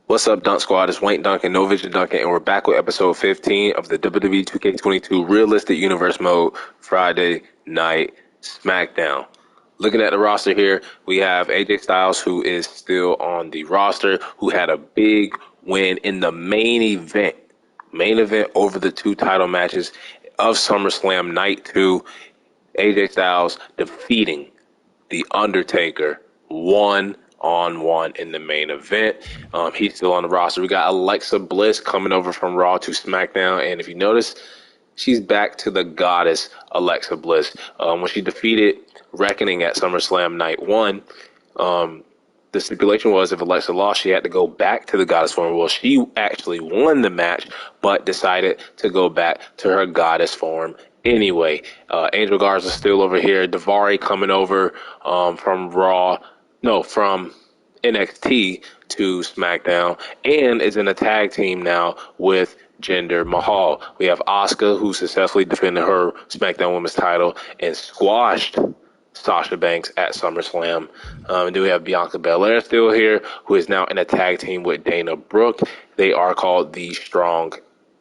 What's up, Dunk Squad? It's wankdunkin, No Vision Dunkin, and we're back with episode 15 of the WWE 2K22 Realistic Universe Mode Friday Night SmackDown. Looking at the roster here, we have AJ Styles, who is still on the roster, who had a big win in the main event over the two title matches of SummerSlam Night 2. AJ Styles defeating The Undertaker 1-on-1 in the main event. He's still on the roster. We got Alexa Bliss coming over from Raw to SmackDown. And if you notice, she's back to the goddess Alexa Bliss. When she defeated Reckoning at SummerSlam Night 1, the stipulation was if Alexa lost, she had to go back to the goddess form. Well, she actually won the match, but decided to go back to her goddess form anyway. Angel Garza's still over here. Daivari coming over from NXT to SmackDown, and is in a tag team now with Jinder Mahal. We have Asuka, who successfully defended her SmackDown Women's title and squashed Sasha Banks at SummerSlam. And then we have Bianca Belair still here, who is now in a tag team with Dana Brooke. They are called the Strong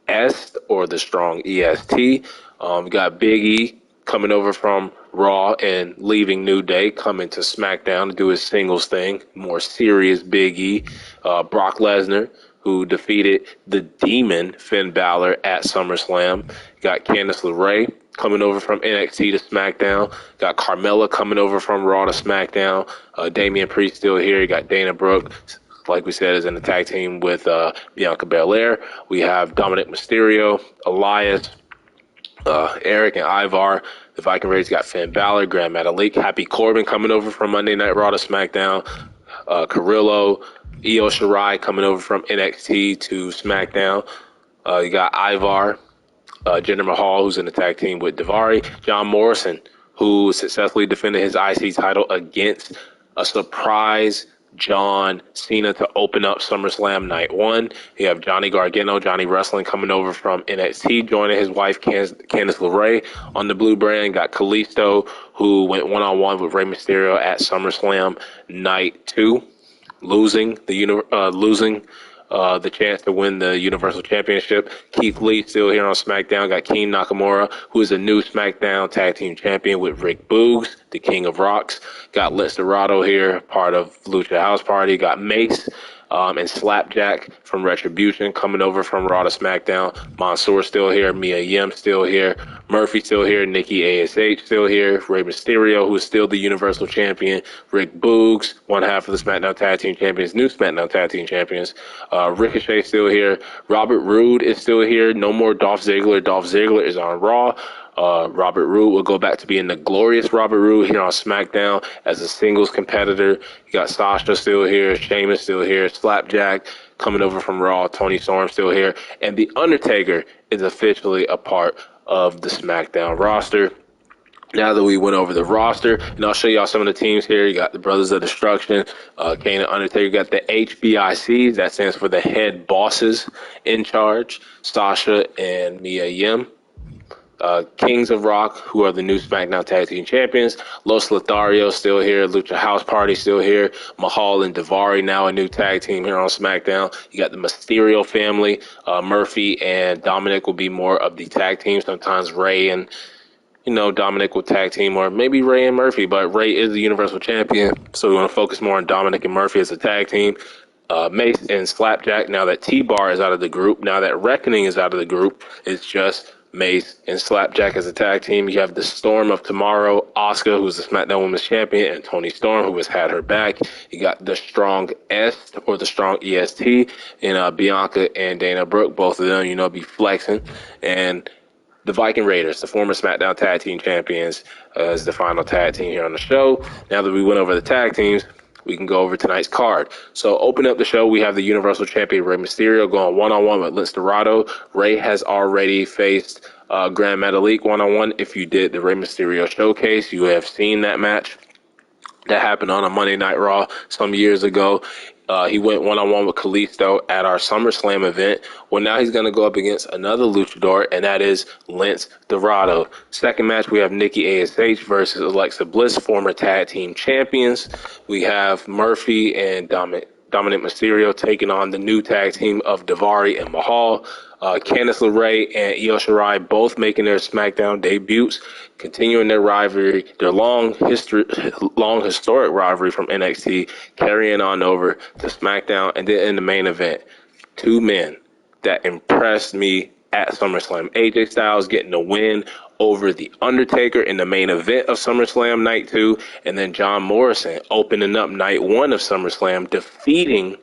Est or the Strong EST. We got Big E coming over from Raw and leaving New Day, coming to SmackDown to do his singles thing. More serious Big E. Brock Lesnar, who defeated the Demon Finn Balor at SummerSlam. Got Candice LeRae coming over from NXT to SmackDown. Got Carmella coming over from Raw to SmackDown. Damian Priest still here. You got Dana Brooke, like we said, is in the tag team with Bianca Belair. We have Dominic Mysterio, Elias, Eric, and Ivar. The Viking Raiders got Finn Balor, Grand Metalik, Happy Corbin coming over from Monday Night Raw to SmackDown. Carrillo, Io Shirai coming over from NXT to SmackDown. You got Ivar, Jinder Mahal, who's in the tag team with Daivari. John Morrison, who successfully defended his IC title against a surprise John Cena to open up SummerSlam Night 1. You have Johnny Gargano, Johnny Wrestling, coming over from NXT, joining his wife Candice LeRae on the blue brand. Got Kalisto, who went one-on-one with Rey Mysterio at SummerSlam Night 2, losing the chance to win the Universal Championship. Keith Lee still here on SmackDown. Got King Nakamura, who is a new SmackDown Tag Team Champion with Rick Boogs, the King of Rocks. Got Lince Dorado here, part of Lucha House Party. Got Mace and Slapjack from Retribution coming over from Raw to SmackDown. Mansoor still here. Mia Yim still here. Murphy still here. Nikki ASH still here. Rey Mysterio, who is still the Universal Champion. Rick Boogs, one half of the SmackDown Tag Team Champions, new SmackDown Tag Team Champions. Ricochet still here. Robert Roode is still here. No more Dolph Ziggler. Dolph Ziggler is on Raw. Robert Roode will go back to being the glorious Robert Roode here on SmackDown as a singles competitor. You got Sasha still here, Sheamus still here, Slapjack coming over from Raw, Tony Storm still here, and The Undertaker is officially a part of the SmackDown roster. Now that we went over the roster, and I'll show y'all some of the teams here. You got the Brothers of Destruction, Kane and Undertaker. You got the HBICs, that stands for the Head Bosses in Charge, Sasha and Mia Yim. Kings of Rock, who are the new SmackDown Tag Team Champions. Los Lotharios still here. Lucha House Party still here. Mahal and Daivari now a new tag team here on SmackDown. You got the Mysterio family. Murphy and Dominic will be more of the tag team. Sometimes Ray and Dominic will tag team, or maybe Ray and Murphy, but Ray is the Universal Champion, so we want to focus more on Dominic and Murphy as a tag team. Mace and Slapjack, now that T-Bar is out of the group, now that Reckoning is out of the group, it's just Mace and Slapjack as a tag team. You have the Storm of Tomorrow, Asuka, who's the SmackDown Women's Champion, and Toni Storm, who has had her back. You got the Strong Est or the Strong EST, and Bianca and Dana Brooke, both of them, be flexing. And the Viking Raiders, the former SmackDown Tag Team Champions, as the final tag team here on the show. Now that we went over the tag teams, we can go over tonight's card. So open up the show, we have the Universal Champion Rey Mysterio going one-on-one with Lince Dorado. Rey has already faced Grand Metalik one-on-one. If you did the Rey Mysterio showcase, you have seen that match that happened on a Monday Night Raw some years ago. He went one-on-one with Kalisto at our SummerSlam event. Well, now he's going to go up against another luchador, and that is Lince Dorado. Second match, we have Nikki ASH versus Alexa Bliss, former tag team champions. We have Murphy and Dominic Mysterio taking on the new tag team of Daivari and Mahal. Candice LeRae and Io Shirai both making their SmackDown debuts, continuing their rivalry, their long historic rivalry from NXT, carrying on over to SmackDown. And then in the main event, two men that impressed me at SummerSlam. AJ Styles getting the win over The Undertaker in the main event of SummerSlam Night 2, and then John Morrison opening up Night 1 of SummerSlam, defeating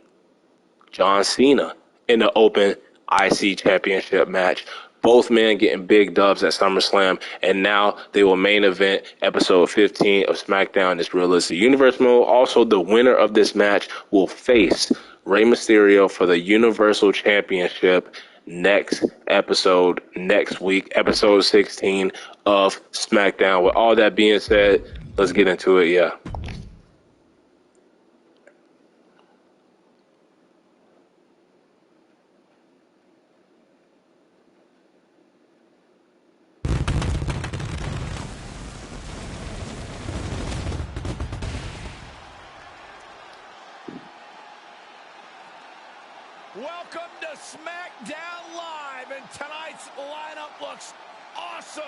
John Cena in the Open IC Championship match. Both men getting big dubs at SummerSlam, and now they will main event episode 15 of SmackDown, this Realistic Universe mode. Also, the winner of this match will face Rey Mysterio for the Universal Championship next week, episode 16 of SmackDown. With all that being said, let's get into it. Yeah. Welcome to SmackDown Live, and tonight's lineup looks awesome.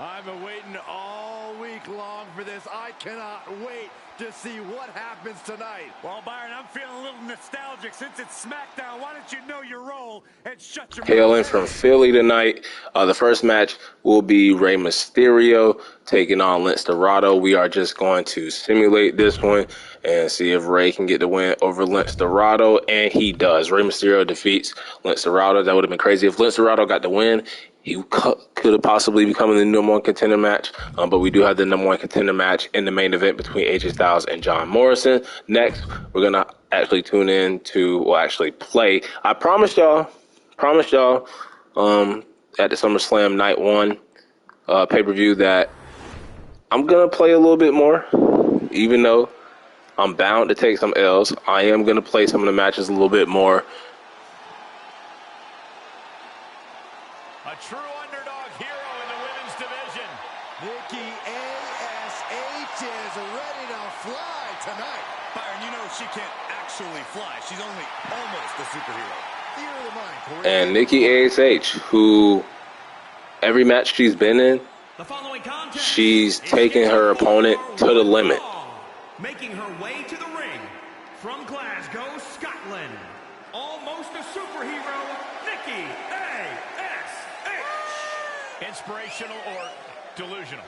I've been waiting all week long for this. I cannot wait to see what happens tonight. Well, Byron, I'm feeling a little nostalgic since it's SmackDown. Why don't you know your role and shut your mouth? Hailing from Philly tonight, the first match will be Rey Mysterio taking on Lince Dorado. We are just going to simulate this one and see if Rey can get the win over Lince Dorado, and he does. Rey Mysterio defeats Lince Dorado. That would have been crazy if Lince Dorado got the win. He could have possibly become the number one contender match, but we do have the number one contender match in the main event between AJ Styles and John Morrison. Next, we're going to actually tune in to, well, actually play. I promised y'all at the SummerSlam Night 1 pay-per-view that I'm going to play a little bit more, even though I'm bound to take some L's. I am going to play some of the matches a little bit more. A true underdog hero in the women's division. Nikki A.S.H. is ready to fly tonight. Byron, you know she can't actually fly. She's only almost a superhero. Theater of the mind, Corey. And Nikki A.S.H., who every match she's been in, she's taken her opponent to the limit. Making her way to the ring from Glasgow, Scotland, almost a superhero, Nikki A.S.H. Inspirational or delusional?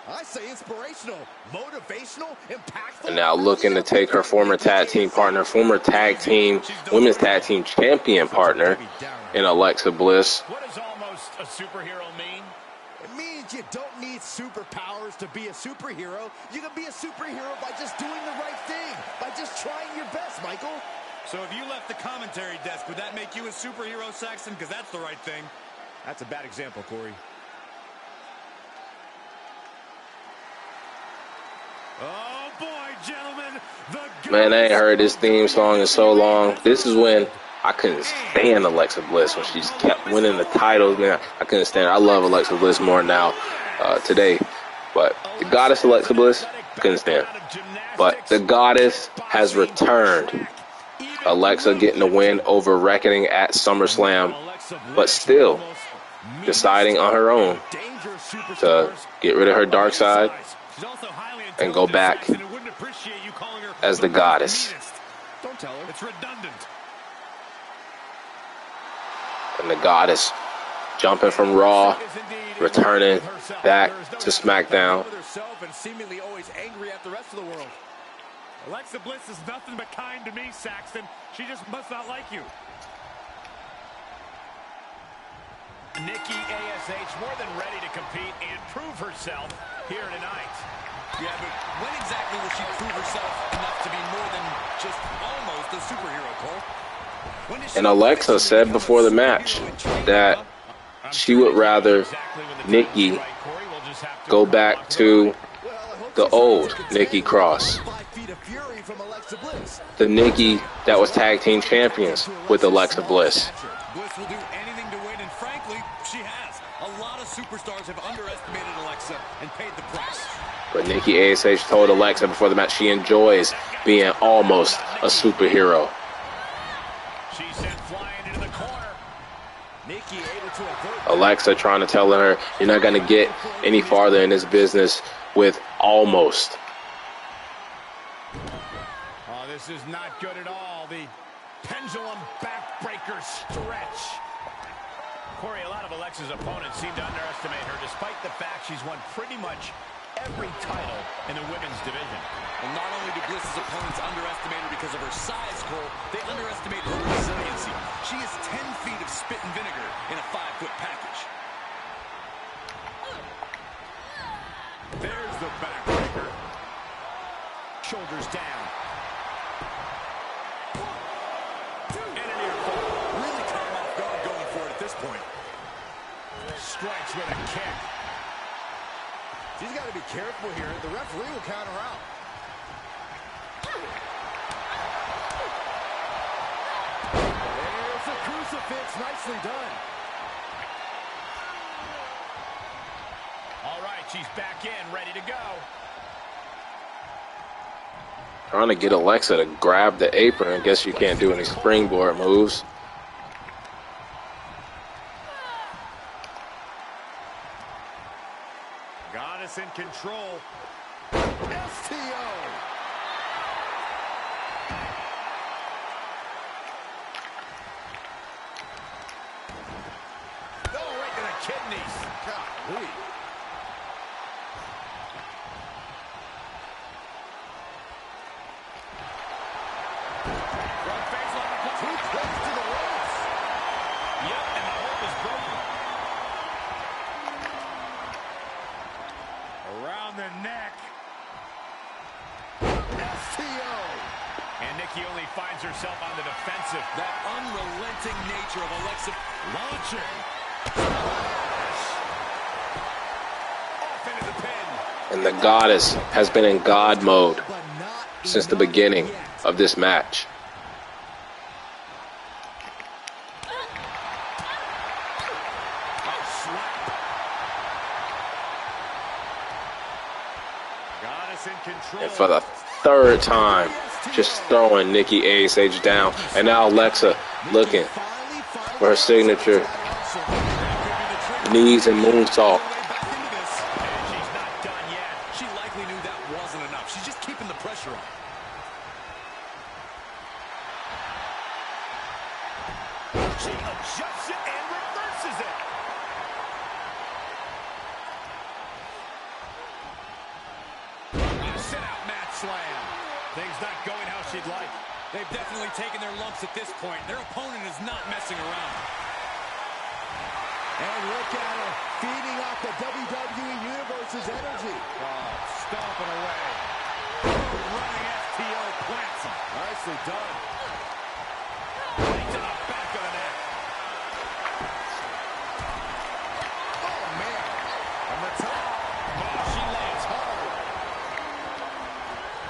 I say inspirational, motivational, impactful. And now looking to take her former tag team partner, former women's tag team champion partner in Alexa Bliss. What does almost a superhero mean? It means you don't need superpowers to be a superhero. You can be a superhero by just doing the right thing, by just trying your best, Michael. So if you left the commentary desk, would that make you a superhero, Saxton? Because that's the right thing. That's a bad example, Corey. Oh, boy, gentlemen. Man, I ain't heard this theme song in so long. This is when I couldn't stand Alexa Bliss, when she just kept winning the titles. Man, I couldn't stand her. I love Alexa Bliss more now today. But the goddess Alexa Bliss, couldn't stand. But the goddess has returned. Alexa getting the win over Reckoning at SummerSlam, but still deciding on her own to get rid of her dark side and go back as the goddess. Don't tell her. It's redundant. And the goddess jumping from Raw, returning back to SmackDown. Seemingly always angry at the rest of the world. Alexa Bliss is nothing but kind to me, Saxton. She just must not like you. Nikki A.S.H. more than ready to compete and prove herself here tonight. Yeah, but when exactly will she prove herself enough to be more than just almost a superhero, Cole? And Alexa said before the match that she would rather Nikki go back to the old Nikki Cross, the Nikki that was tag team champions with Alexa Bliss. Bliss will do anything to win, and frankly, she has. A lot of superstars have underestimated Alexa and paid the price. But Nikki ASH told Alexa before the match she enjoys being almost a superhero. She sent flying into the corner. Nikki able to avert. Alexa trying to tell her you're not going to get any farther in this business with almost. Oh, this is not good at all. The pendulum backbreaker stretch. Corey, a lot of Alexa's opponents seem to underestimate her, despite the fact she's won pretty much every title in the women's division. Well, not only do Bliss's opponents underestimate her because of her size, Cole, they underestimate her resiliency. She is 10 feet of spit and vinegar in a 5-foot package. There's the backbreaker. Shoulders down. And an ear fall. Really caught him off guard going for it at this point. Strikes with a kick. She's got to be careful here. The referee will count her out. There's a crucifix. Nicely done. All right, she's back in, ready to go. Trying to get Alexa to grab the apron. I guess you can't do any springboard moves. Goddess in control. STO. Oh, right to the kidneys. Golly. Front face on the clock. Too close to the ropes. Yep, and the hold is broken. Around the neck. STO. And Nikki only finds herself on the defensive. That unrelenting nature of Alexa Launching. Off into the pin. And the Goddess has been in God mode But not since the enough beginning yet. of this match. Goddess in control. And for the third time, just throwing Nikki ASH down. And now Alexa looking for her signature knees and moonsault. And she's not done yet. She likely knew that wasn't enough. She's just keeping the pressure on. She adjusts it and reverses it. A sit-out mat slam. Things not going how she'd like. They've definitely taken their lumps at this point. Their opponent is not messing around. And look at her, feeding off the WWE Universe's energy. Stomping away. Running FTO plants him. Nicely done. Right to the back of the neck. Oh, man. On the top. Oh, she lands hard.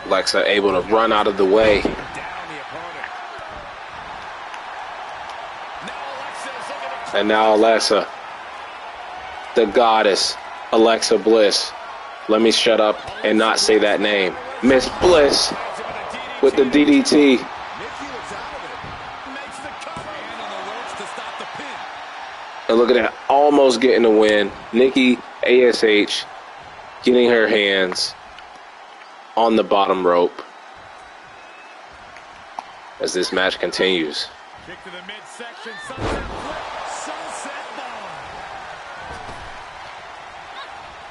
Alexa able to run out of the way. Down the opponent. Now Alexa's looking to... And now Alexa, the Goddess, Alexa Bliss. Let me shut up and not say that name. Miss Bliss with the DDT. Nikki was out of it. Makes the cover. And on the ropes to stop the pin. And look at that, almost getting the win. Nikki ASH getting her hands on the bottom rope as this match continues. Kick to the midsection. Sunset flip. Sunset bomb.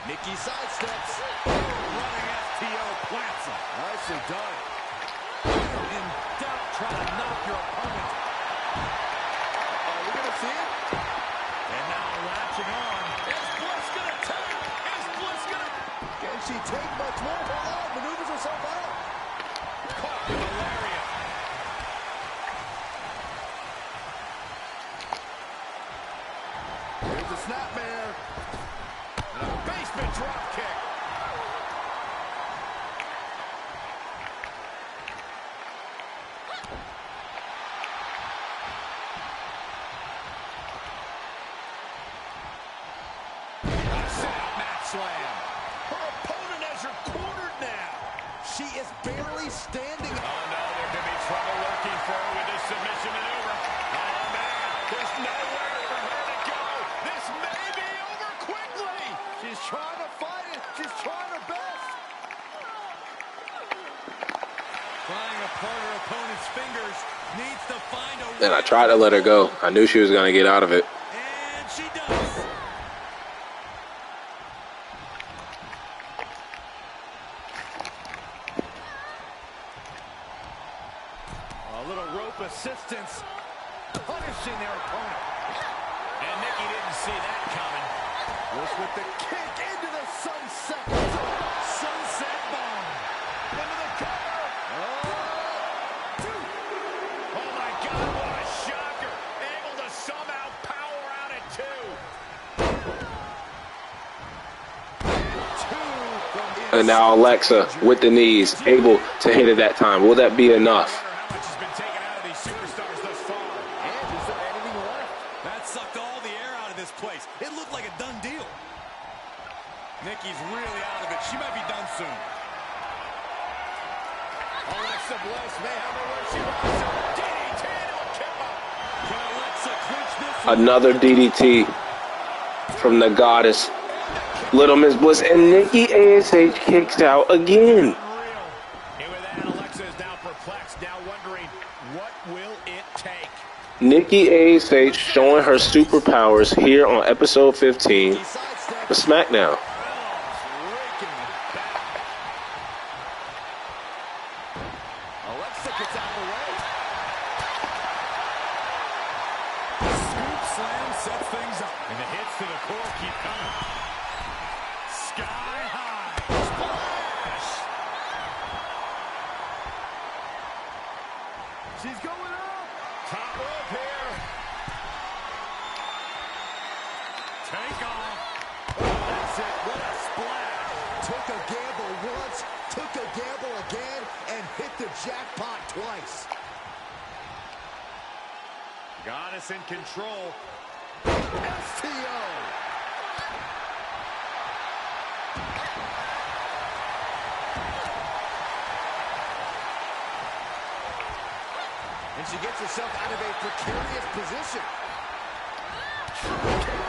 Nikki sidesteps. Running FTO plants him. Nicely done. In doubt, try to knock your opponent. Are we going to see it? And now latching on. Is Bliss gonna tap? Is Bliss gonna... Can she take much more? Hold on, maneuvers herself out. Caught with a lariat. Here's the snapmare. And a basement drop kick. A sit-out mat slam. Her opponent has her She is barely standing. Oh, no, there could be trouble lurking for her with this submission maneuver. Oh, man, there's nowhere for her to go. This may be over quickly. She's trying to fight it. She's trying her best. Prying apart her opponent's fingers, needs to find a way. And I tried to let her go. I knew she was going to get out of it. And she does. A little rope assistance, punishing their opponent. And Nikki didn't see that coming. Bliss with the kick into the sunset. Sunset bomb. Into the cover. Oh my God, what a shocker. Able to somehow power out at two. And now Alexa with the knees, able to hit it that time. Will that be enough? How much has been taken out of these superstars thus far? And is there anything left? That sucked all the air out of this place. It looked like a done deal. Nikki's really out of it. She might be done soon. Alexa Bliss may have her where she wants her. DDT to a kip up. Can Alexa clinch this one? Another DDT from the goddess. Little Miss Bliss and Nikki ASH kicks out again. Unreal. And with that, Alexa is now perplexed, now wondering, what will it take? Nikki ASH showing her superpowers here on episode 15 of SmackDown. Alexa gets out of the way. Scoop slam sets things up. And the hits to the core keep coming. Sky high. Splash. She's going up. Top rope here. Take off. Oh, that's it. What a splash. Took a gamble once, took a gamble again, and hit the jackpot twice. Goddess in control. STO. And she gets herself out of a precarious position.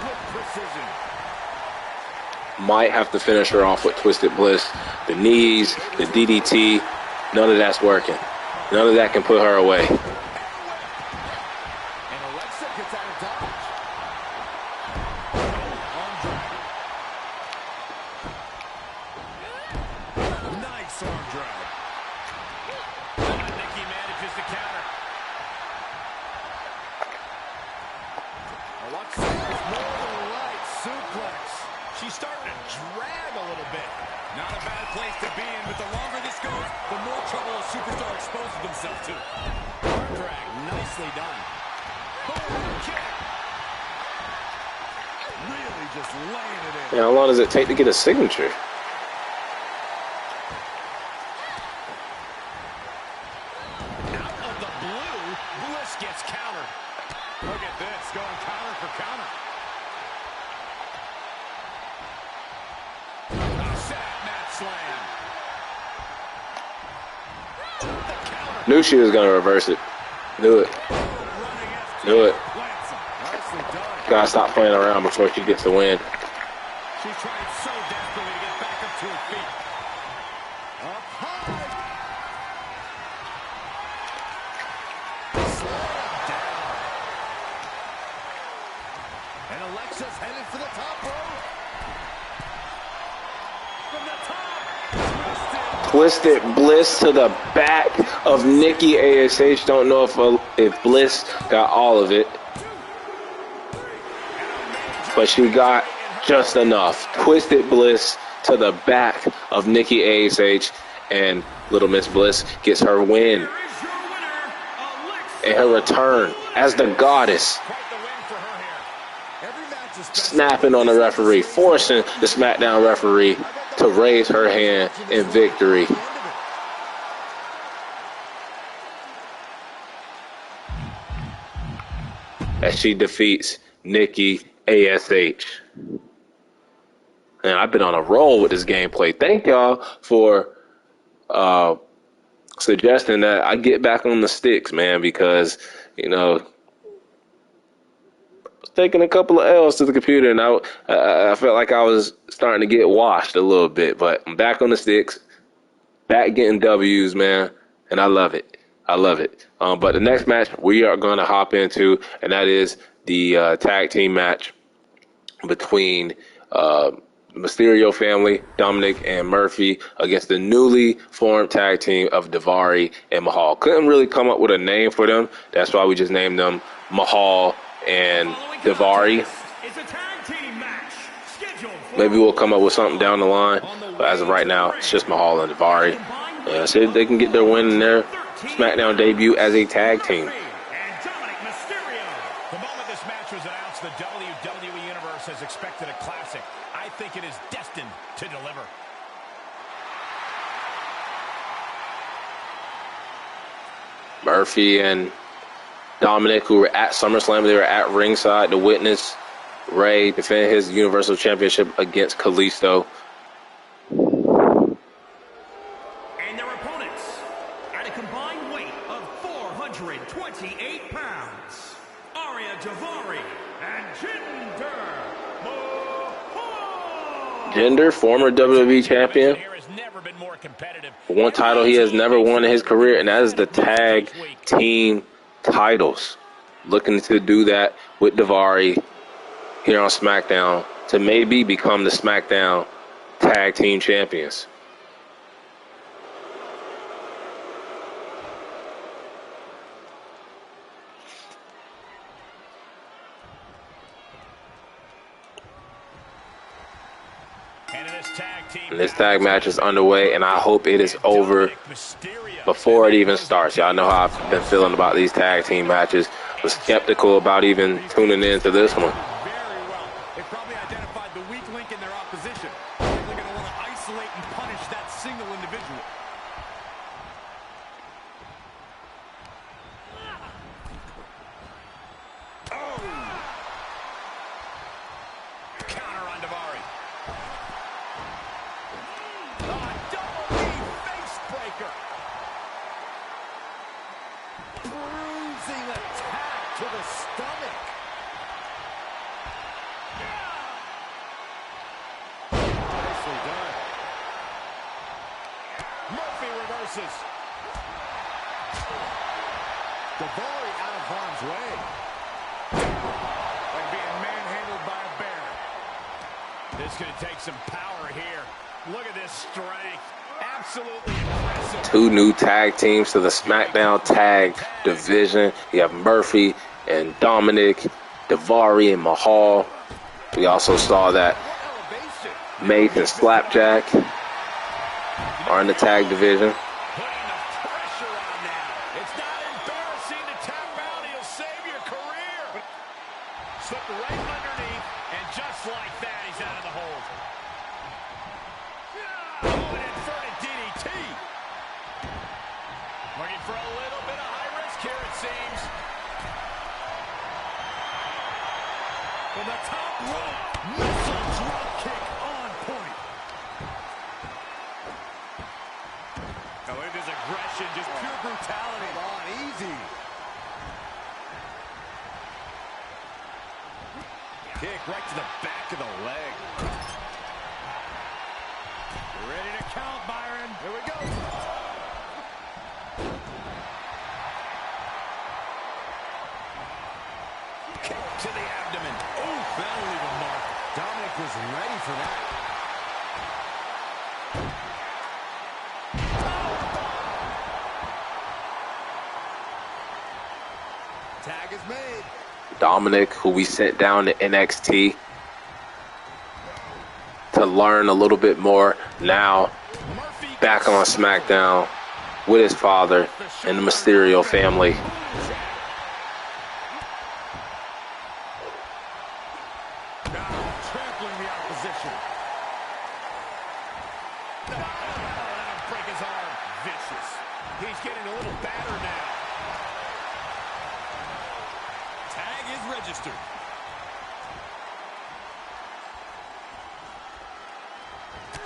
With precision. Might have to finish her off with Twisted Bliss. The knees, the DDT, none of that's working. None of that can put her away. And Alexa gets out of dodge. Nice arm drag. Nikki manages to counter. Alexa is more than a right suplex. She's starting to drag a little bit. Not a bad place to be in, but the longer this goes, the more trouble a superstar exposes themselves to. Arm drag, nicely done. Boom, kick. Really just laying it in. And how long does it take to get a signature? Out of the blue, Bliss gets countered. Look at this, going counter for counter. A sad mat slam. The counter. Knew she was going to reverse it. Knew it. Running FT. Knew it. Plants him. Nicely done. Gotta stop playing around before she gets the win. She's trying so desperately to get back up to her feet. Up high. Slam down. And Alexa's headed for the top rope. From the top. Twisted Bliss to the back of Nikki ASH. Don't know if Bliss got all of it, but she got just enough. Twisted Bliss to the back of Nikki ASH, and Little Miss Bliss gets her win Here is your winner, Alexa. and her return as the goddess. Quite the win for her here. Every match is Snapping on the referee, forcing the SmackDown referee to raise her hand in victory. As she defeats Nikki ASH. And I've been on a roll with this gameplay. Thank y'all for suggesting that I get back on the sticks, man, because, you know, I was taking a couple of L's to the computer, and I felt like I was starting to get washed a little bit. But I'm back on the sticks, back getting W's, man, and I love it. I love it. But the next match we are going to hop into, and that is the tag team match between the Mysterio family, Dominic and Murphy, against the newly formed tag team of Daivari and Mahal. Couldn't really come up with a name for them. That's why we just named them Mahal and Daivari. Maybe we'll come up with something down the line, but as of right now, it's just Mahal and Daivari. And see if they can get their win in their SmackDown debut as a tag team. The moment this match was announced, the WWE Universe has expected a classic. I think it is destined to deliver. Murphy and Dominic, who were at SummerSlam, they were at ringside to witness Ray defend his Universal Championship against Kalisto. And their opponents, at a combined weight of 428 pounds, Daivari and Jinder, former WWE champion. One title he has never won in his career, and that is the tag team titles. Looking to do that with Daivari here on SmackDown to maybe become the SmackDown tag team champions. And this tag match is underway, and I hope it is over before it even starts. Y'all know how I've been feeling about these tag team matches. Was skeptical about even tuning into this one. Very well. They probably identified the weak link in their opposition. They're going to want to isolate and punish that single individual. Oh! Counter on Daivari. Double knee face breaker. Bruising attack to the stomach. Nicely done. Murphy reverses. Daivari out of harm's way. Like being manhandled by a bear. This is going to take some power here. Look at this strength. Absolutely impressive. Two new tag teams to the SmackDown tag division. You have Murphy and Dominic, Daivari and Mahal. We also saw that Mace and Slapjack are in the tag division. Putting the pressure on now. It's not embarrassing to tap out. He'll save your career. Slipped right underneath, and just like that, he's out of the hold. Oh, an inverted DDT. Looking for a little bit of high risk here, it seems. From the top rope, missile drop kick on point. Oh, look at his aggression, just pure brutality. Come on, easy. Kick right to the back of the leg. Ready to count, Byron. Here we go. Kick to the abdomen. Oh, that'll leave a mark. Dominic was ready for that. Tag is made. Dominic, who we sent down to NXT to learn a little bit more, now back on SmackDown with his father and the Mysterio family. Trampling the opposition. Break his arm. Vicious. He's getting a little battered now. Tag is registered.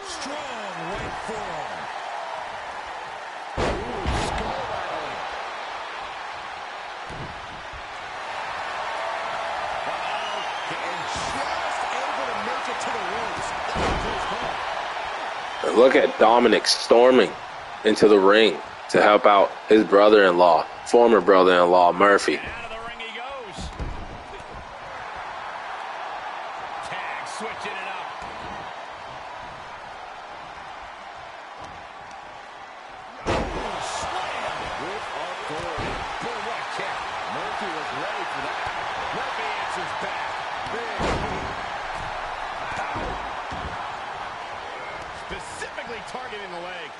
Strong right forearm. And look at Dominic storming into the ring to help out his brother-in-law, former brother-in-law, Murphy. Out of the ring he goes. Tag switching it up. Slam with authority. Boy, what a kick. Murphy was ready for that. Murphy answers back. Big. Specifically targeting the leg.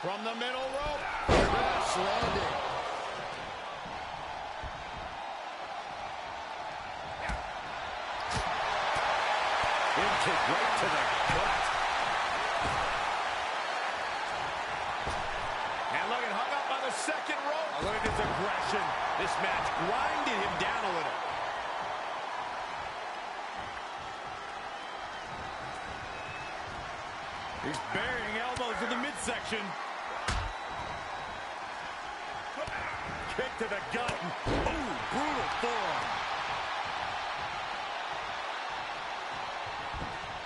From the middle rope. Crash landing. Kick right to the gut. And look at hung up on the second rope. Oh, look at this aggression. This match grinded him down a little. He's burying elbows in the midsection. Kick to the gut. Ooh, brutal forearm.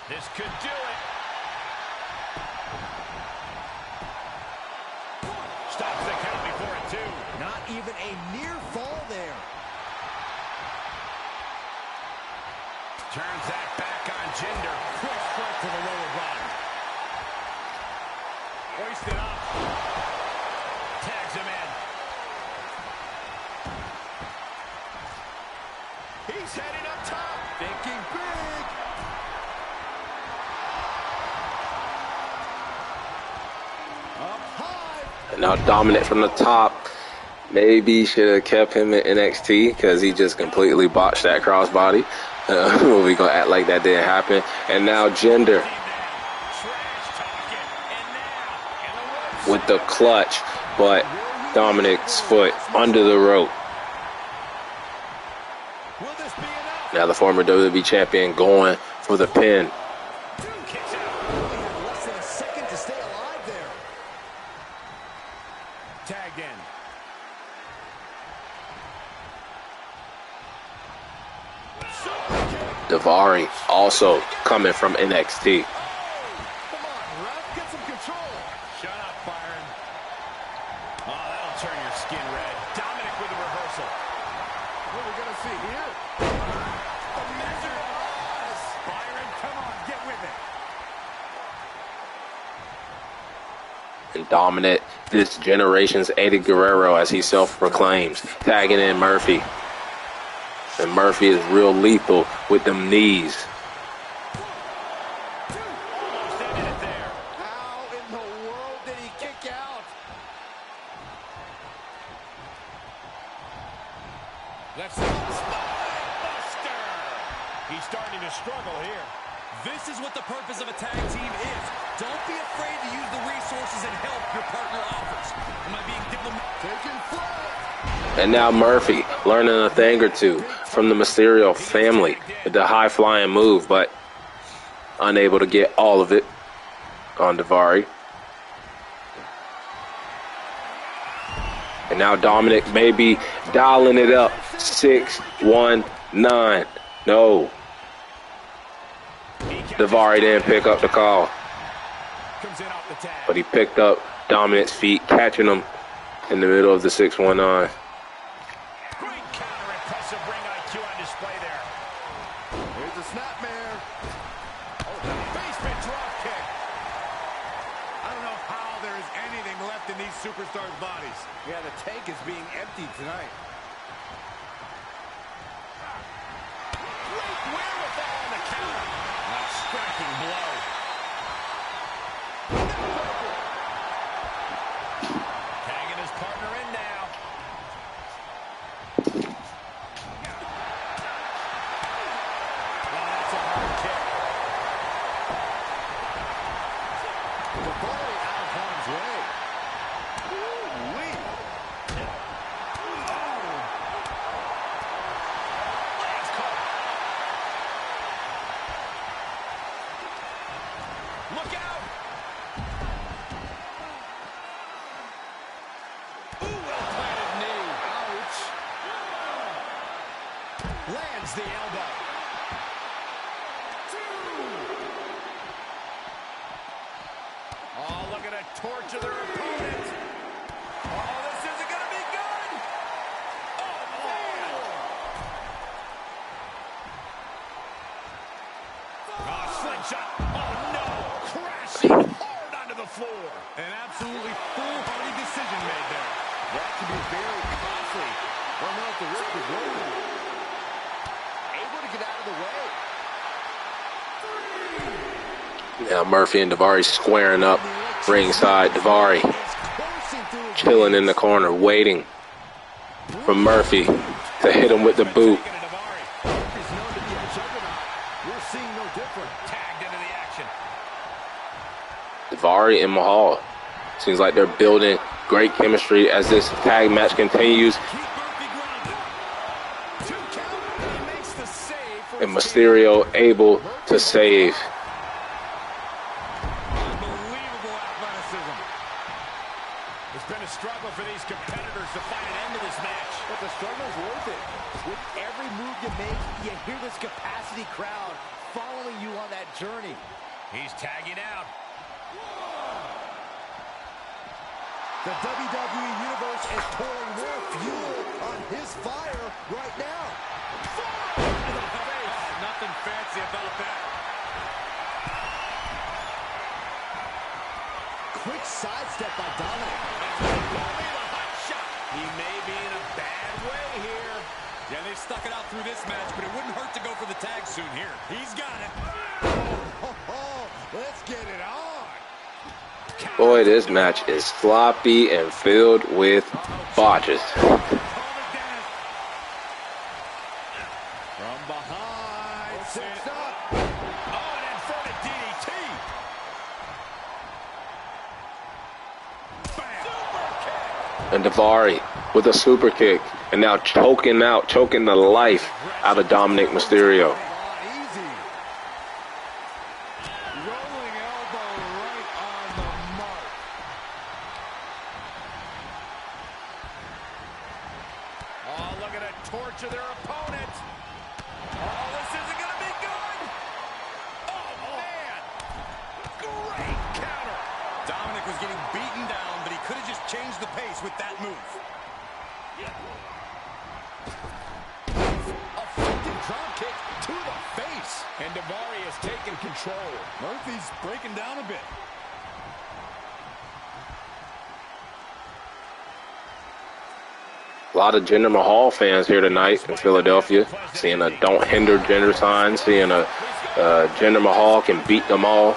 This could do it. Stops the count before it, too. Not even a near fall there. Turns that back on Jinder. Quick strike to the lower body. Hoisted up. Tags him in. He's heading up top. Thinking big. Up high. And now Dominic from the top. Maybe should have kept him in NXT because he just completely botched that crossbody. We're going to act like that didn't happen. And now Jinder with the clutch, but Dominic's foot under the rope. Now the former WWE champion going for the pin. Less than a second to stay alive there. Tagged in. Daivari also coming from NXT. Come on, ref, get some control. Shut up, Byron. Oh, that'll turn your skin red. Dominic with a reversal. What are we going to see here? A measure. Byron, come on, get with it. And Dominic, this generation's Eddie Guerrero, as he self-proclaims, tagging in Murphy. And Murphy is real lethal with them knees. Almost ended it there. How in the world did he kick out? Let's spine buster. He's starting to struggle here. This is what the purpose of a tag team is. Don't be afraid to use the resources and help your partner offers. Am I being diplomatic? Taking flight. And now Murphy learning a thing or two from the Mysterio family with the high-flying move, but unable to get all of it on Daivari. And now Dominic may be dialing it up. 6-1-9. No. Daivari didn't pick up the call. Comes in off the tag. But he picked up Dominic's feet, catching him in the middle of the 619. Great counter, impressive ring IQ on display there. Here's the snapmare. Oh, the basement drop kick. I don't know how there is anything left in these superstars' bodies. Yeah, the tank is being emptied tonight. Great wherewithal on the counter. A striking blow. Tagging his partner in now. Oh, that's a hard kick. Daivari out of harm's way. Ooh-wee. Lance caught. Look out! Ooh, well-planted knee. Ouch. Lands the elbow. 2 shot. Oh, no. Crashing hard onto the floor. An absolutely foolhardy decision made there. That could be very costly. Don't know if the risk is worth it. Able to get out of the way. Now Murphy and Daivari squaring up ringside. Daivari chilling in the corner, waiting for Murphy to hit him with the boot. Daivari and Mahal. Seems like they're building great chemistry as this tag match continues. And Mysterio able to save. Unbelievable athleticism. It's been a struggle for these competitors to find an end to this match. But the struggle's worth it. With every move you make, you hear this capacity crowd following you on that journey. He's tagging out. The WWE Universe is pouring more fuel on his fire right now. Nothing fancy about that. Quick sidestep by Dominic. He may be in a bad way here. Yeah, they stuck it out through this match, but it wouldn't hurt to go for the tag soon here. He's got it. Let's get it on. Boy, this match is sloppy and filled with botches. From behind. Sets up. Oh, an inverted DDT. Bam. Super kick. And Daivari with a super kick. And now choking the life out of Dominic Mysterio. Easy. Rolling elbow right on the mark. Oh, look at it torture their opponent. Oh, this isn't going to be good. Oh, man. Great counter. Dominic was getting beaten down, but he could have just changed the pace with that move. Effective drop kick to the face. And Daivari has taken control. Murphy's breaking down a bit. A lot of Jinder Mahal fans here tonight in Philadelphia. Seeing a don't hinder Jinder sign. Seeing a Jinder Mahal can beat them all.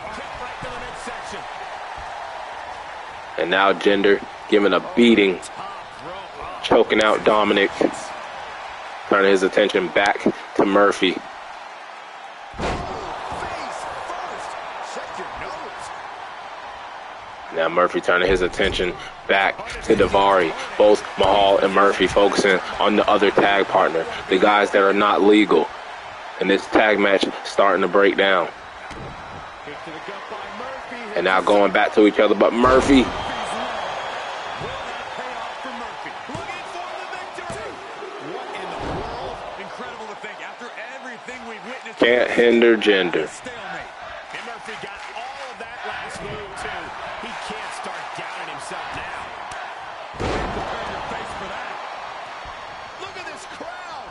Right to the midsection. And now Jinder giving a beating. Choking out Dominic. Turning his attention back to Murphy. Now Murphy turning his attention back to Daivari. Both Mahal and Murphy focusing on the other tag partner. The guys that are not legal. And this tag match starting to break down. And now going back to each other. But Murphy can't hinder Jinder. And Murphy got all of that last move, too. He can't start doubting himself now. Prepare your face for that. Look at this crowd.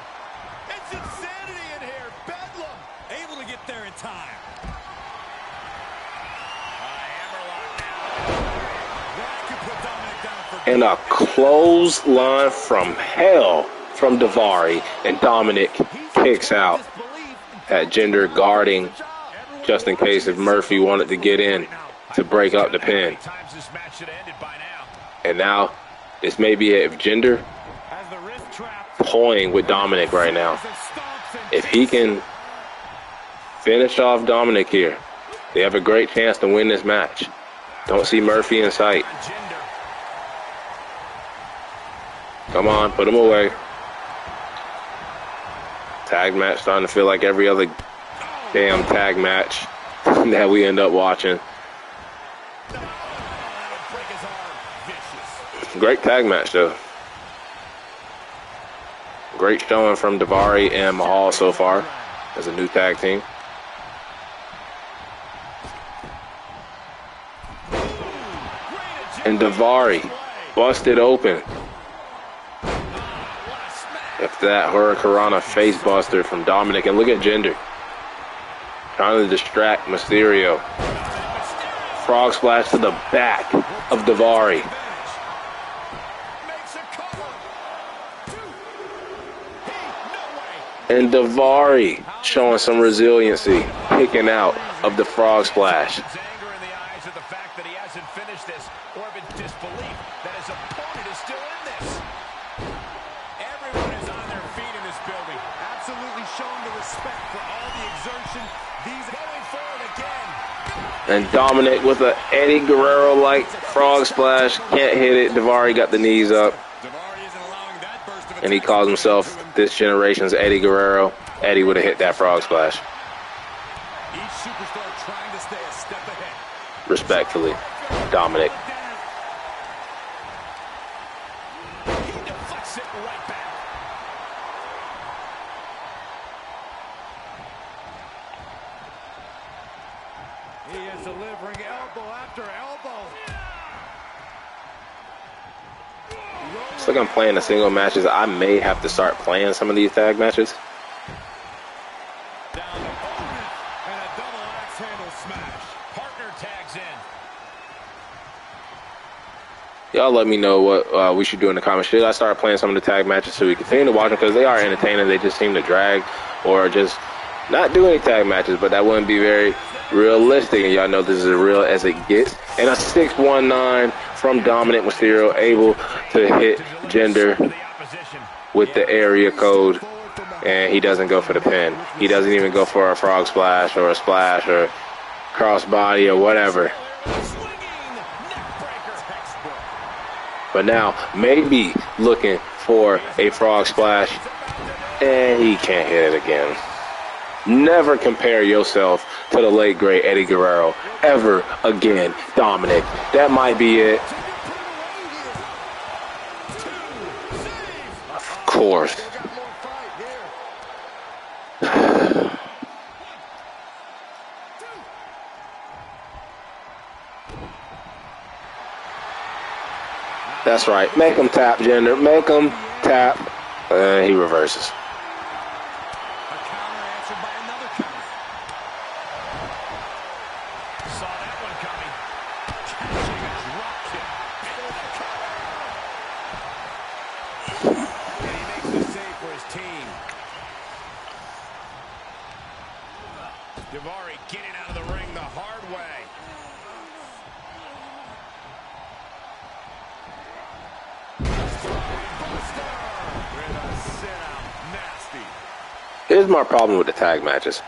It's insanity in here. Bedlam. Able to get there in time. Hammerlock now. That could put Dominic down for And a clothesline from hell from Daivari. And Dominic kicks out. Had Jinder guarding just in case if Murphy wanted to get in to break up the pin. And now this may be it. If Jinder toying with Dominic right now, if he can finish off Dominic here, they have a great chance to win this match. Don't see Murphy in sight. Come on, put him away. Tag match starting to feel like every other damn tag match that we end up watching. Great tag match though. Great showing from Daivari and Mahal so far as a new tag team. And Daivari busted open. If that Hurricanrana face buster from Dominic, and look at Jinder trying to distract Mysterio. Frog splash to the back of Daivari. And Daivari showing some resiliency, kicking out of the frog splash. And Dominic with an Eddie Guerrero-like frog splash. Can't hit it. Daivari got the knees up. And he calls himself this generation's Eddie Guerrero. Eddie would have hit that frog splash. Each superstar trying to stay a step ahead. Respectfully, Dominic. He deflects it right back. He is delivering elbow after elbow. Looks like I'm playing the single matches. I may have to start playing some of these tag matches. Down the opponent and a double axe handle smash. Partner tags in. Y'all let me know what we should do in the comments. Should I start playing some of the tag matches so we continue to watch them? Because they are entertaining. They just seem to drag or just not do any tag matches. But that wouldn't be very realistic. And y'all know this is as real as it gets. And a 619 from Dominic Mysterio, able to hit Jinder with the area code. And he doesn't go for the pin. He doesn't even go for a frog splash or a splash or crossbody or whatever. But now, maybe looking for a frog splash, and he can't hit it again. Never compare yourself to the late, great Eddie Guerrero ever again, Dominic. That might be it. Of course. That's right. Make him tap, Jinder. Make him tap. He reverses. Daivari getting out of the ring the hard way. With a sit-out. Nasty. Here's my problem with the tag matches.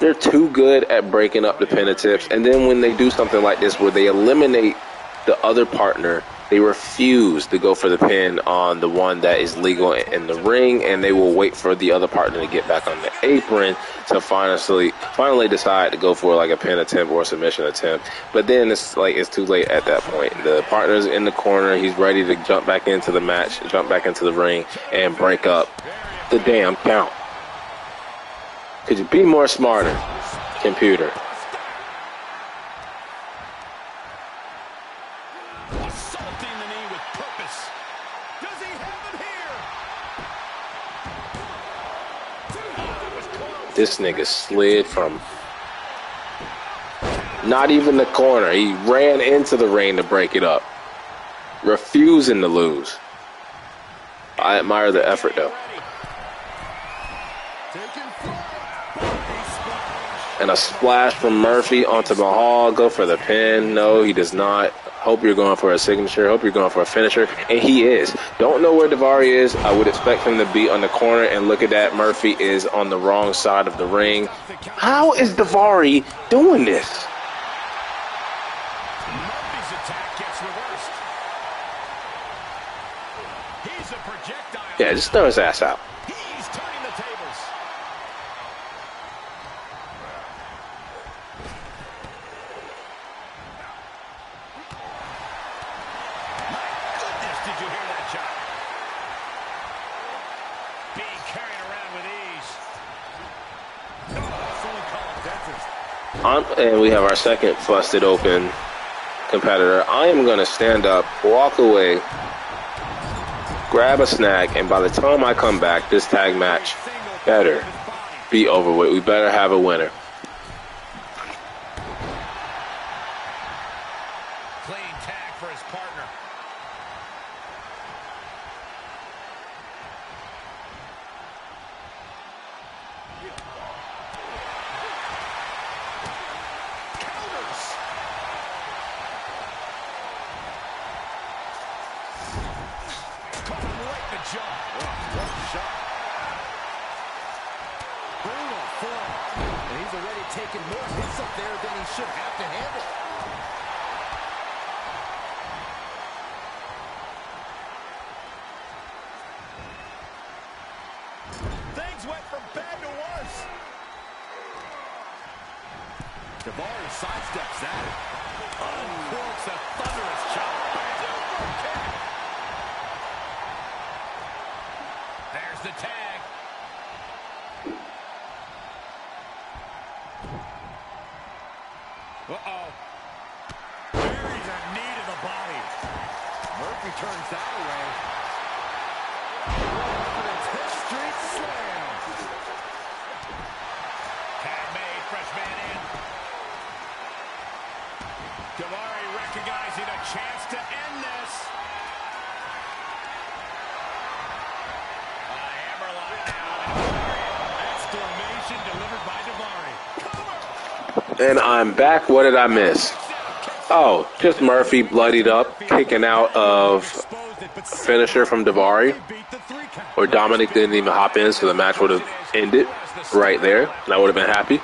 They're too good at breaking up the pin tips, and then when they do something like this where they eliminate the other partner, they refuse to go for the pin on the one that is legal in the ring, and they will wait for the other partner to get back on the apron to finally decide to go for like a pin attempt or a submission attempt. But then it's too late at that point. The partner's in the corner, he's ready to jump back into the match, jump back into the ring, and break up the damn count. Could you be more smarter, computer? This nigga slid from not even the corner. He ran into the ring to break it up, refusing to lose. I admire the effort, though. And a splash from Murphy onto Mahal. Go for the pin. No, he does not. Hope you're going for a signature. Hope you're going for a finisher. And he is. Don't know where Daivari is. I would expect him to be on the corner. And look at that. Murphy is on the wrong side of the ring. How is Daivari doing this? Murphy's attack gets reversed. He's a projectile. Yeah, just throw his ass out. He's turning the tables. My goodness, did you hear that shot? Being carried around with ease. Oh, someone call a dentist. And we have our second busted open competitor. I am going to stand up, walk away, grab a snack, and by the time I come back, this tag match better be over with. We better have a winner. Clean tag for his partner. Counters. Caught him right in the jaw. What a shot. Brutal form. And he's already taken more hits up there than he should have to handle. Things went from bad to worse. Daivari sidesteps that. Uncorks a thunderous chop. Super kick. There's the tag. Uh-oh. Buries a knee to the body. Murphy turns that away. Confidence street slam. Tag made, fresh man in. Daivari recognizing a chance to end this. A hammerlock now. Exclamation delivered by Daivari. And I'm back. What did I miss? Oh, just Murphy bloodied up, kicking out of finisher from Daivari. Or Dominic didn't even hop in, so the match would have ended right there. And I would have been happy.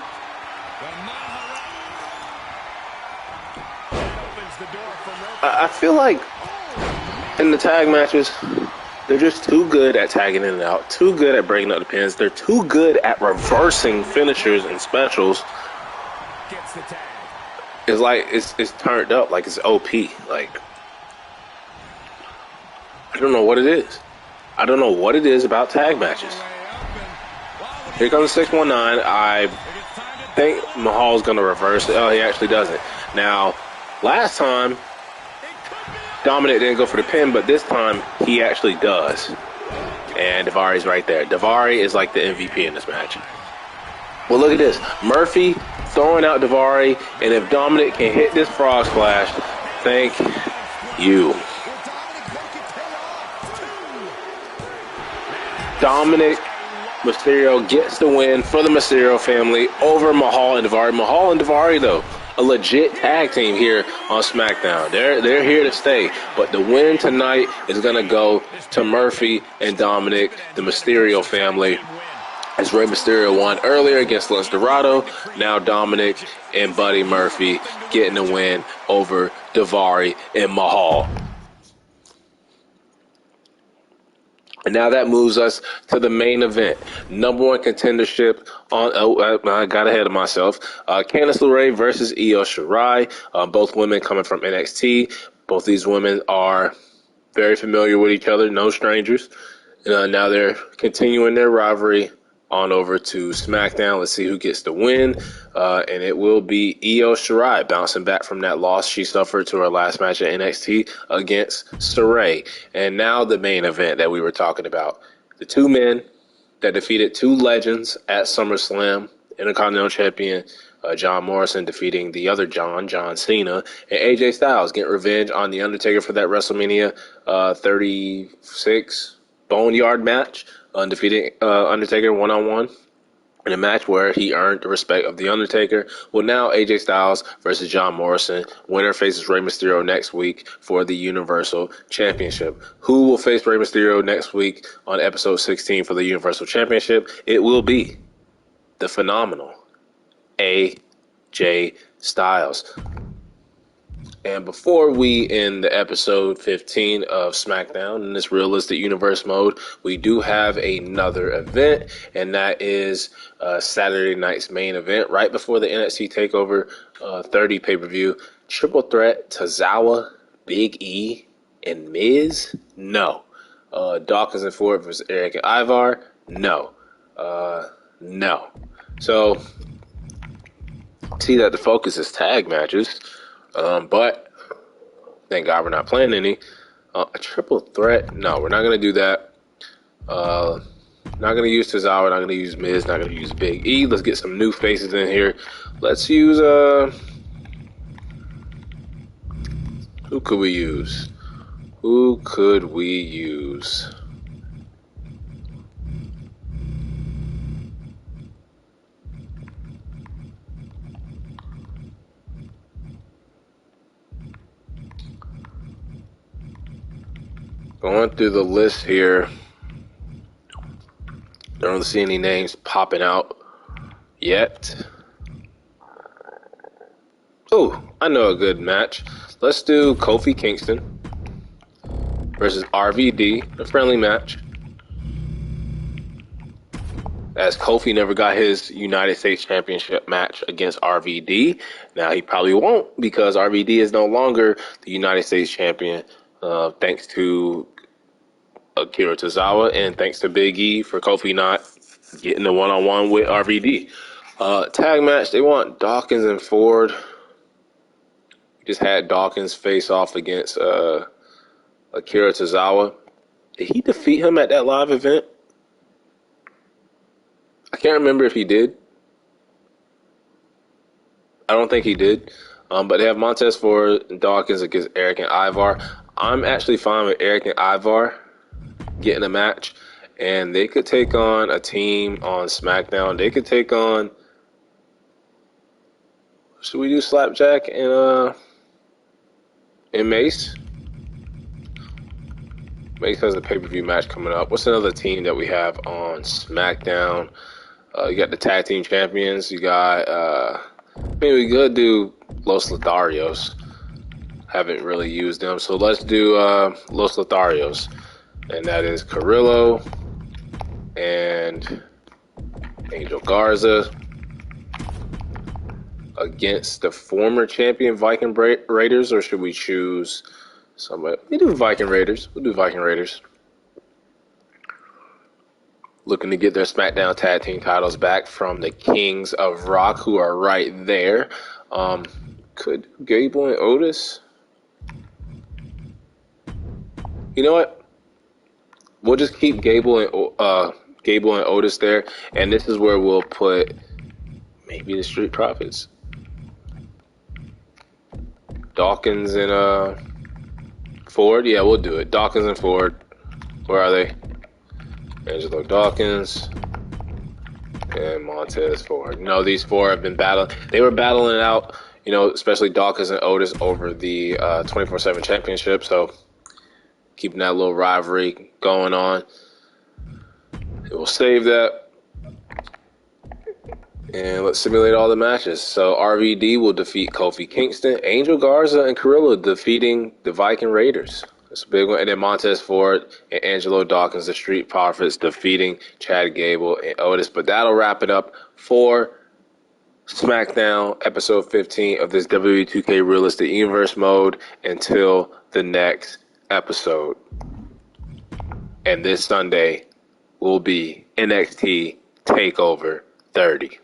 I feel like in the tag matches, they're just too good at tagging in and out, too good at breaking up the pins. They're too good at reversing finishers and specials. Gets the tag. It's like it's turned up, like it's OP. Like, I don't know what it is. I don't know what it is about tag matches. Here comes 619. I think Mahal's gonna reverse it. Oh, he actually doesn't. Now, last time Dominic didn't go for the pin, but this time he actually does. And Daivari's right there. Daivari is like the MVP in this match. Well, look at this. Murphy throwing out Daivari, and if Dominic can hit this frog splash, thank you. Dominic Mysterio gets the win for the Mysterio family over Mahal and Daivari. Mahal and Daivari, though, a legit tag team here on SmackDown. They're here to stay. But the win tonight is going to go to Murphy and Dominic, the Mysterio family. As Rey Mysterio won earlier against Lince Dorado, now Dominic and Buddy Murphy getting the win over Daivari and Mahal. And now that moves us to the main event. Number one contendership on... Oh, I got ahead of myself. Candice LeRae versus Io Shirai. Both women coming from NXT. Both these women are very familiar with each other. No strangers. Now they're continuing their rivalry on over to SmackDown. Let's see who gets the win. And it will be Io Shirai bouncing back from that loss she suffered to her last match at NXT against Sarray. And now the main event that we were talking about. The two men that defeated two legends at SummerSlam, Intercontinental Champion John Morrison defeating the other John Cena, and AJ Styles getting revenge on The Undertaker for that WrestleMania 36 Boneyard match. Undefeated Undertaker one-on-one in a match where he earned the respect of The Undertaker. Well, now AJ Styles versus John Morrison. Winner faces Rey Mysterio next week for the Universal Championship. Who will face Rey Mysterio next week on episode 16 for the Universal Championship? It will be the phenomenal AJ Styles. And before we end the episode 15 of SmackDown in this realistic universe mode, we do have another event, and that is Saturday night's main event right before the NXT TakeOver 30 pay-per-view. Triple threat: Tozawa, Big E, and Miz? No. Dawkins and Ford versus Eric and Ivar? No. No. So, see that the focus is tag matches. But thank God we're not playing any. A triple threat? No, we're not going to do that. Not going to use Tozawa, not going to use Miz, not going to use Big E. Let's get some new faces in here. Let's use, who could we use? Who could we use? Going through the list here. Don't see any names popping out yet. Oh, I know a good match. Let's do Kofi Kingston versus RVD, a friendly match. As Kofi never got his United States Championship match against RVD. Now he probably won't, because RVD is no longer the United States Champion, thanks to Akira Tozawa and thanks to Big E for Kofi not getting the one-on-one with RVD. Tag match, they want Dawkins and Ford. We just had Dawkins face off against Akira Tozawa. Did he defeat him at that live event? I can't remember if he did. I don't think he did. But they have Montez Ford and Dawkins against Eric and Ivar. I'm actually fine with Eric and Ivar getting a match. And they could take on a team on SmackDown. They could take on... Should we do Slapjack and Mace? Mace has a pay-per-view match coming up. What's another team that we have on SmackDown? You got the tag team champions. You got, maybe we could do Los Lotharios. Haven't really used them. So let's do Los Lotharios. And that is Carrillo and Angel Garza against the former champion Viking Raiders. Or should we choose somebody? We do Viking Raiders. We'll do Viking Raiders. Looking to get their SmackDown tag team titles back from the Kings of Rock, who are right there. Could Gable and Otis? You know what? We'll just keep Gable and Otis there, and this is where we'll put maybe the Street Profits. Dawkins and Ford. Yeah, we'll do it. Dawkins and Ford. Where are they? Angelo Dawkins and Montez Ford. You know, these four have been battling. They were battling it out, you know, especially Dawkins and Otis over the 24/7 championship. So keeping that little rivalry going on. We'll save that. And let's simulate all the matches. So RVD will defeat Kofi Kingston. Angel Garza and Carrillo defeating the Viking Raiders. That's a big one. And then Montez Ford and Angelo Dawkins, the Street Profits, defeating Chad Gable and Otis. But that'll wrap it up for SmackDown episode 15 of this WWE 2K Realistic Universe mode until the next episode. And this Sunday will be NXT TakeOver 30.